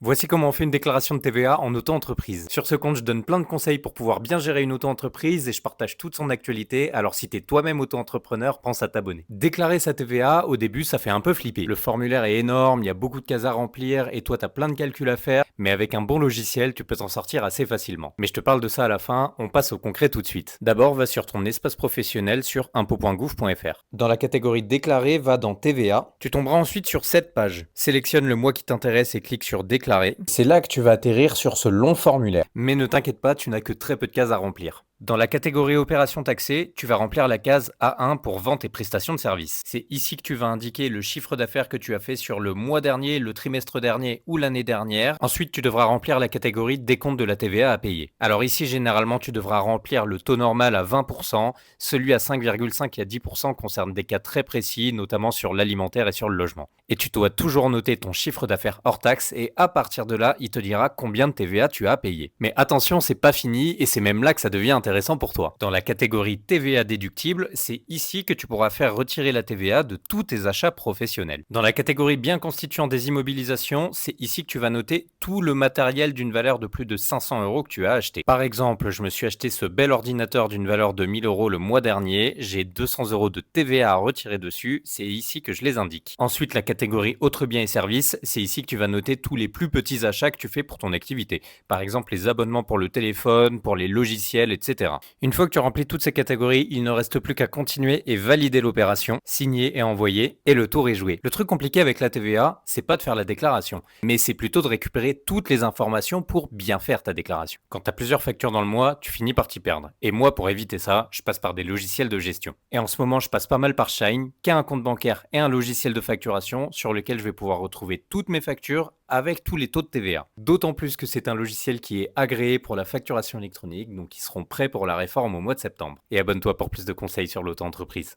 Voici comment on fait une déclaration de TVA en auto-entreprise. Sur ce compte, je donne plein de conseils pour pouvoir bien gérer une auto-entreprise et je partage toute son actualité, alors si t'es toi-même auto-entrepreneur, pense à t'abonner. Déclarer sa TVA, au début, ça fait un peu flipper. Le formulaire est énorme, il y a beaucoup de cases à remplir et toi t'as plein de calculs à faire, mais avec un bon logiciel, tu peux t'en sortir assez facilement. Mais je te parle de ça à la fin, on passe au concret tout de suite. D'abord, va sur ton espace professionnel sur impôt.gouv.fr. Dans la catégorie déclarer, va dans TVA. Tu tomberas ensuite sur cette page. Sélectionne le mois qui t'intéresse et clique sur déclarer. C'est là que tu vas atterrir sur ce long formulaire. Mais ne t'inquiète pas, tu n'as que très peu de cases à remplir. Dans la catégorie opérations taxées, tu vas remplir la case A1 pour vente et prestations de services. C'est ici que tu vas indiquer le chiffre d'affaires que tu as fait sur le mois dernier, le trimestre dernier ou l'année dernière. Ensuite, tu devras remplir la catégorie décompte de la TVA à payer. Alors ici, généralement, tu devras remplir le taux normal à 20%, celui à 5,5 et à 10% concerne des cas très précis, notamment sur l'alimentaire et sur le logement. Et tu dois toujours noter ton chiffre d'affaires hors taxe et à partir de là, il te dira combien de TVA tu as payé. Mais attention, c'est pas fini et c'est même là que ça devient intéressant pour toi. Dans la catégorie TVA déductible, c'est ici que tu pourras faire retirer la TVA de tous tes achats professionnels. Dans la catégorie bien constituant des immobilisations, c'est ici que tu vas noter tout le matériel d'une valeur de plus de 500 euros que tu as acheté. Par exemple, je me suis acheté ce bel ordinateur d'une valeur de 1000 euros le mois dernier, j'ai 200 euros de TVA à retirer dessus, c'est ici que je les indique. Ensuite, la catégorie autres biens et services, c'est ici que tu vas noter tous les plus petits achats que tu fais pour ton activité. Par exemple, les abonnements pour le téléphone, pour les logiciels, etc. Une fois que tu remplis toutes ces catégories, il ne reste plus qu'à continuer et valider l'opération, signer et envoyer, et le tour est joué. Le truc compliqué avec la TVA, c'est pas de faire la déclaration, mais c'est plutôt de récupérer toutes les informations pour bien faire ta déclaration. Quand tu as plusieurs factures dans le mois, tu finis par t'y perdre. Et moi, pour éviter ça, je passe par des logiciels de gestion. Et en ce moment, je passe pas mal par Shine, qui a un compte bancaire et un logiciel de facturation sur lequel je vais pouvoir retrouver toutes mes factures avec tous les taux de TVA. D'autant plus que c'est un logiciel qui est agréé pour la facturation électronique, donc ils seront prêts pour la réforme au mois de septembre. Et abonne-toi pour plus de conseils sur l'auto-entreprise.